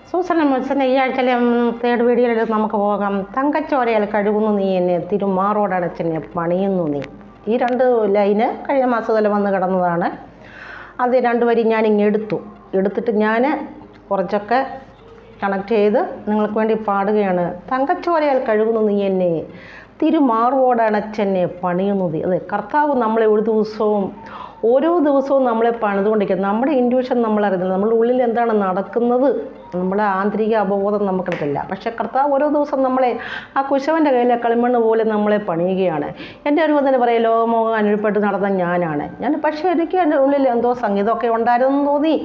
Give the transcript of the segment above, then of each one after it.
Susan മിൽസൻ്റെ ഈ ആഴ്ചയിലെ third വീഡിയോയിൽ നമുക്ക് പോകാം. തങ്കച്ചോരയാൽ കഴുകുന്നു നീ എന്നെ, തിരുമാറോടടച്ചെന്നെ പണിയുന്നു നീ. ഈ രണ്ട് ലൈന് കഴിഞ്ഞ മാസത്തിൽ വന്ന് കിടന്നതാണ്. അത് രണ്ട് വരി ഞാനിങ്ങ് എടുത്തിട്ട് ഞാൻ കുറച്ചൊക്കെ കണക്ട് ചെയ്ത് നിങ്ങൾക്ക് വേണ്ടി പാടുകയാണ്. തങ്കച്ചോരയാൽ കഴുകുന്നു നീ എന്നെ, തിരുമാറോടണച്ചെന്നെ പണിയുന്നു നീ. അതെ, കർത്താവ് നമ്മളെ ഓരോ ദിവസവും നമ്മളെ പണിതുകൊണ്ടിരിക്കുന്നത്. നമ്മുടെ ഇൻറ്റ്യൂഷൻ നമ്മളറിയുന്നത്, നമ്മുടെ ഉള്ളിൽ എന്താണ് നടക്കുന്നത്, നമ്മുടെ ആന്തരിക അവബോധം നമുക്കറിയില്ല. പക്ഷേ കർത്താവ് ഓരോ ദിവസം നമ്മളെ ആ കുശവൻ്റെ കയ്യിലെ കളിമണ്ണ് പോലെ നമ്മളെ പണിയുകയാണ്. എൻ്റെ അനുഭവം തന്നെ പറയാം, ലോകമോഹം അനുഭവപ്പെട്ട് നടന്ന ഞാൻ പക്ഷേ എനിക്ക് എൻ്റെ ഉള്ളിൽ എന്തോ സംഗീതമൊക്കെ ഉണ്ടായിരുന്നെന്ന് തോന്നി.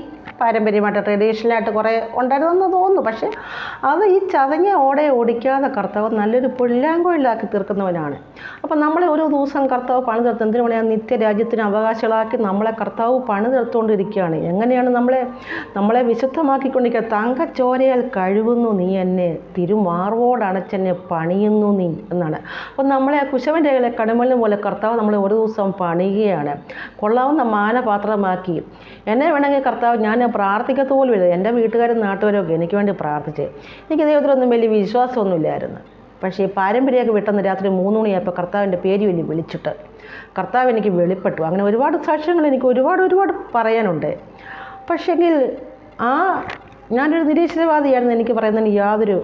പാരമ്പര്യമായിട്ട് ട്രഡീഷണലായിട്ട് കുറേ ഉണ്ടായിരുന്നെന്ന് തോന്നുന്നു. പക്ഷേ അത് ഈ ചതഞ്ഞ ഓടിക്കാതെ കർത്താവ് നല്ലൊരു പുല്ലാങ്കുഴലാക്കി തീർക്കുന്നവനാണ്. അപ്പം നമ്മളെ ഓരോ ദിവസം കർത്താവ് പണി തീർത്ത് എന്തിനു വേണേൽ നിത്യരാജ്യത്തിന് അവകാശികളാക്കി നമ്മളെ കർത്താവ് പണി തീർത്തുകൊണ്ടിരിക്കുകയാണ്. എങ്ങനെയാണ് നമ്മളെ വിശുദ്ധമാക്കിക്കൊണ്ടിരിക്കുക? തങ്കച്ചോരയാൽ കഴുകുന്നു നീ എന്നെ, തിരുമാർവോടണച്ചെന്നെ പണിയുന്നു നീ എന്നാണ്. അപ്പം നമ്മളെ കുശവൻ്റെ കയ്യിലെ കടുമലിന് പോലെ കർത്താവ് നമ്മളെ ഒരു ദിവസം പണിയുകയാണ്. കൊള്ളാവുന്ന മാനപാത്രമാക്കി. എന്നെ വേണമെങ്കിൽ കർത്താവ്, ഞാൻ പ്രാർത്ഥിക്കത്ത് പോലും ഇല്ല, എൻ്റെ വീട്ടുകാരും നാട്ടുകാരൊക്കെ എനിക്ക് വേണ്ടി പ്രാർത്ഥിച്ച്. എനിക്ക് ദൈവത്തിലൊന്നും വലിയ വിശ്വാസമൊന്നുമില്ലായിരുന്നു. പക്ഷേ ഈ പാരമ്പര്യമൊക്കെ വിട്ടെന്ന് രാത്രി 3 മണിയായപ്പോൾ കർത്താവിൻ്റെ പേര് വലിയ വിളിച്ചിട്ട് കർത്താവ് എനിക്ക് വെളിപ്പെട്ടു. അങ്ങനെ ഒരുപാട് സാക്ഷ്യങ്ങൾ എനിക്ക് ഒരുപാട് പറയാനുണ്ട്. പക്ഷേങ്കിൽ ഞാനൊരു നിരീശ്വരവാദിയായിരുന്നു. എനിക്ക് പറയുന്നതിന് യാതൊരു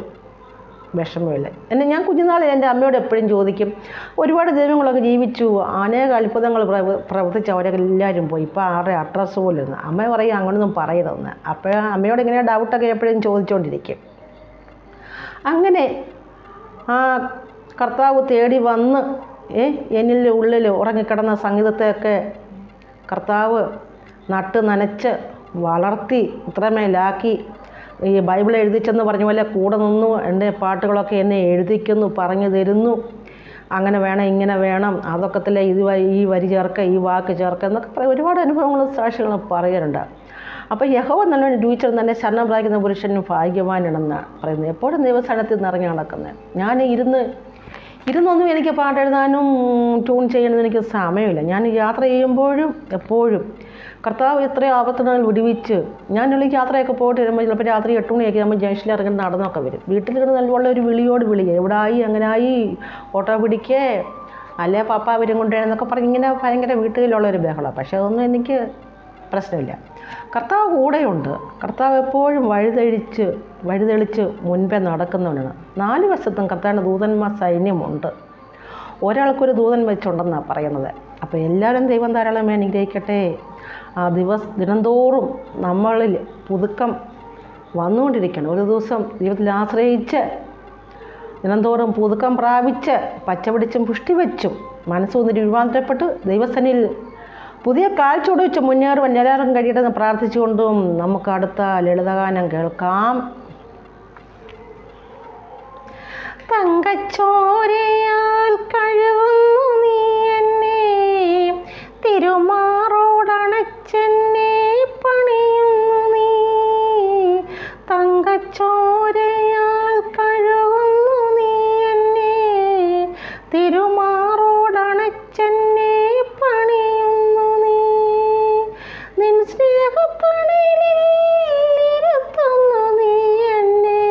വിഷമമില്ല. ഞാൻ കുഞ്ഞുനാളിൽ എൻ്റെ അമ്മയോട് എപ്പോഴും ചോദിക്കും, ഒരുപാട് ദൈവങ്ങളൊക്കെ ജീവിച്ചു, അനേക അത്ഭുതങ്ങൾ പ്രവർത്തിച്ച് അവരെല്ലാവരും പോയി, ഇപ്പോൾ ആരുടെ അഡ്രസ്സ് പോലും ഇരുന്ന്. അമ്മ പറയും അങ്ങനൊന്നും പറയരുതെന്ന്. അപ്പോൾ അമ്മയോട് ഇങ്ങനെ ഡൗട്ടൊക്കെ എപ്പോഴും ചോദിച്ചുകൊണ്ടിരിക്കും. അങ്ങനെ ആ കർത്താവ് തേടി വന്ന് എന്നിൽ ഉള്ളിൽ ഉറങ്ങിക്കിടന്ന സംഗീതത്തെയൊക്കെ കർത്താവ് നട്ട് നനച്ച് വളർത്തി ഇത്രമേലാക്കി. ഈ ബൈബിൾ എഴുതിച്ചെന്ന് പറഞ്ഞ പോലെ കൂടെ നിന്നു. എൻ്റെ പാട്ടുകളൊക്കെ എന്നെ എഴുതിക്കുന്നു, പറഞ്ഞു തരുന്നു. അങ്ങനെ വേണം, ഇങ്ങനെ വേണം, അതൊക്കത്തില്ല, ഈ വരി ചേർക്കുക, ഈ വാക്ക് ചേർക്കുക എന്നൊക്കെ ഒരുപാട് അനുഭവങ്ങളും സാക്ഷികളും പറയാറുണ്ട്. അപ്പോൾ യഹോവ നല്ലൊരു ടീച്ചർ തന്നെ ശരണം പ്രാപിക്കുന്ന പുരുഷനും ഭാഗ്യവാനാണെന്ന് പറയുന്നത്. എപ്പോഴും ദൈവസ്ഥാനത്തിൽ നിറഞ്ഞു നടക്കുന്നത്. ഞാൻ ഇരുന്നൊന്നും എനിക്ക് പാട്ടെഴുതാനും ട്യൂൺ ചെയ്യാനൊന്നും എനിക്ക് സമയമില്ല. ഞാൻ യാത്ര ചെയ്യുമ്പോഴും എപ്പോഴും കർത്താവ് ഇത്രയും ആപത്തുകൾ വിടുവിച്ച്, ഞാനുള്ള യാത്രയൊക്കെ പോയിട്ട് വരുമ്പോൾ ചിലപ്പോൾ രാത്രി 8 മണിയൊക്കെ ആകുമ്പോൾ ജംഗ്ഷനിൽ ഇറങ്ങി നടന്നൊക്കെ വരും. വീട്ടിലിരുന്ന് നല്ലപോലെ ഒരു വിളിക്കുക, എവിടായി, അങ്ങനായി, ഓട്ടോ പിടിക്കേ, അല്ലേ പപ്പ അവരും കൊണ്ടുവരുന്നൊക്കെ പറഞ്ഞ് ഇങ്ങനെ ഭയങ്കര വീട്ടിലുള്ളൊരു ബഹളം. പക്ഷേ അതൊന്നും എനിക്ക് പ്രശ്നമില്ല. കർത്താവ് കൂടെയുണ്ട്. കർത്താവ് എപ്പോഴും വഴിതെളിച്ച് മുൻപേ നടക്കുന്നവനാണ്. 4 വശത്തും കർത്താവിൻ്റെ ദൂതന്മാർ സൈന്യമുണ്ട്. ഒരാൾക്കൊരു ദൂതൻ വെച്ചുണ്ടെന്നാണ് പറയുന്നത്. അപ്പോൾ എല്ലാവരും ദൈവം ധാരാളം അനുഗ്രഹിക്കട്ടെ. ആ ദിനംതോറും നമ്മളിൽ പുതുക്കം വന്നുകൊണ്ടിരിക്കണം. ഒരു ദിവസം ദൈവത്തിൽ ആശ്രയിച്ച് ദിനംതോറും പുതുക്കം പ്രാപിച്ച് പച്ചപിടിച്ചും പുഷ്ടി വെച്ചും മനസ്സൊന്നിരി രൂപാന്തരപ്പെട്ട് ദൈവസന്നിധിയിൽ പുതിയ കാഴ്ചയോട് വെച്ച് മുന്നേറുവാൻ എല്ലാവരും കഴിയട്ടെന്ന് പ്രാർത്ഥിച്ചുകൊണ്ടും നമുക്ക് അടുത്ത ലളിതഗാനം കേൾക്കാം. തങ്കച്ചോരയാൽ കഴുകുന്നു നീ എന്നെ, തിരുമാറോടണച്ചെന്നെ പണിയുന്നു നീ. തങ്കച്ചോരയാൽ കഴുകുന്നു നീ എന്നെ, തിരുമാറോടണച്ചെന്നെ പണിയുന്നു നീ. നിൻ സ്നേഹത്തണലിൽ ഇരുത്തുന്നു നീ എന്നെ,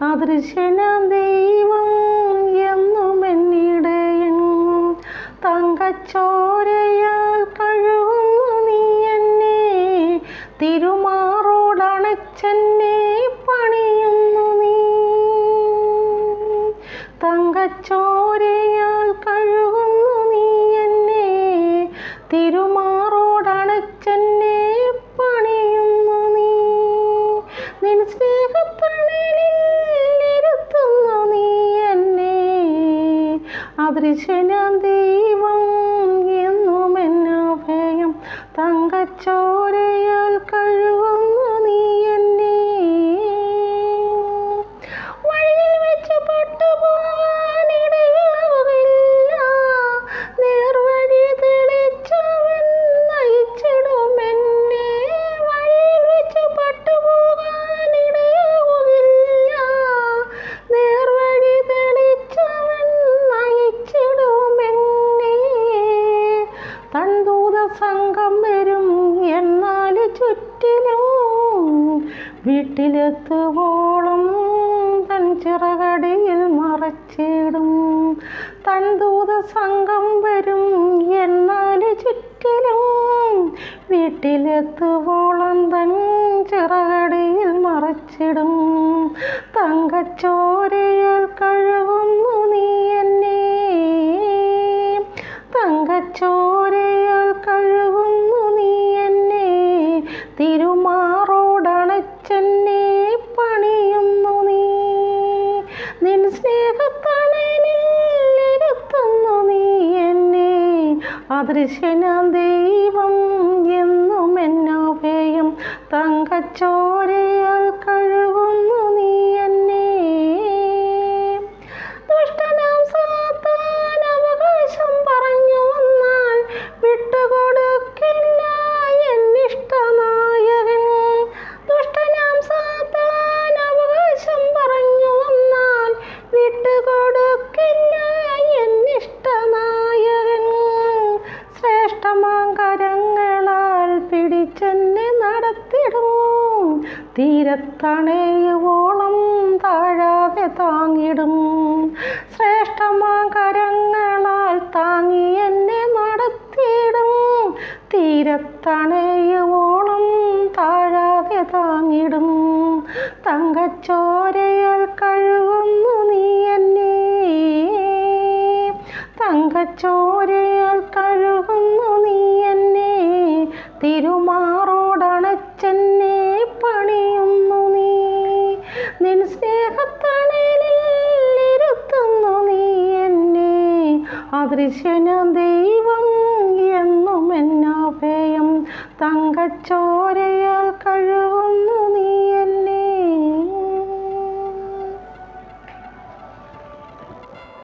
അദൃശ്യനാം ദൈവം എന്നും എന്നിടയൻ. തങ്കച്ചോരയാൽ കഴുകുന്നു നീ എന്നെ, തിരുമാറോടണച്ചെന്നെ പണിയുന്നു നീ. തങ്കച്ചോരയാൽ കഴുകുന്നു നീ എന്നെ, തിരുമാറോടണച്ചെന്നെ പണിയുന്നു നീ. നിൻ സ്നേഹത്തണലിൽ ഇരുത്തുന്നു നീ എന്നെ, അദൃശ്യനാം ദൈവം എന്നും എന്നഭയം. തങ്കച്ചോരയാൽ കഴുകുന്നു നീ എന്നെ. വഴിയിൽ വെച്ച് പട്ടുപോകാനിടയാവുകയില്ല, നേർവഴി തെളിച്ചവൻ നയിച്ചിടുമെന്നെ. വഴിയിൽ വെച്ച് പട്ടുപോകാനിടയാവുകയില്ല, നേർവഴി തെളിച്ചവൻ നയിച്ചിടുമെന്നെ. തൻ ദൂത സംഘം വരും എന്നാൽ വീട്ടിലെത്തുവോളം തൻ ചിറകടിയിൽ മറച്ചിടും. തൻ ദൂത സംഘം വരും എന്നാല് ചുറ്റിലും. വീട്ടിലെത്തുവോളം തൻ ചിറകടിയിൽ മറച്ചിടും. തങ്കച്ചോരയാൽ കഴുകുന്നു നീ എന്നെ. തങ്കച്ചോരയാൽ കഴുകുന്നു നീ എന്നെ. തിരുമാറോടണച്ചെന്നെ പണിയുന്നു നീ. നിൻ സ്നേഹത്തണലിൽ ഇരുത്തുന്നു നീ എന്നെ. അദൃശ്യനാം ദൈവം എന്നും എന്നഭയം. തങ്കച്ചോരയാൽ കഴുകുന്നു നീ എന്നെ. ദുഷ്ടനാം സാത്താൻ അവകാശം പറഞ്ഞു വന്നാൽ വിട്ടുകൊടുക്കില്ല എന്നിഷ്ടനായകൻ. ദുഷ്ടനാം സാത്താൻ അവകാശം പറഞ്ഞു വന്നാൽ വിട്ടുകൊടുക്കില്ല എന്നിഷ്ടനായകൻ. ശ്രേഷ്ഠമാങ്കരങ്ങളാൽ പിടിച്ചെന്നെ നടത്തിടും. തീരത്തണയുവോളം താഴാതെ താങ്ങിടും. ശ്രേഷ്ഠമാങ്കരങ്ങളാൽ താങ്ങി എന്നെ നടത്തിയിടും. തീരത്തണയുവോളം താഴാതെ താങ്ങിടും. തങ്കച്ചോരയാൽ കഴുകുന്നു നീ എന്നെ. തങ്കച്ചോരയാൽ കഴുകുന്നു നീ എന്നെ. തിരുമാറോടണച്ചെന്നെ പണിയുന്നു നീ. നിൻ സ്നേഹത്തണലിൽ ഇരുത്തുന്നു നീ എന്നെ. അദൃശ്യനാം ദൈവം എന്നും എന്നഭയം. തങ്കച്ചോരയാൽ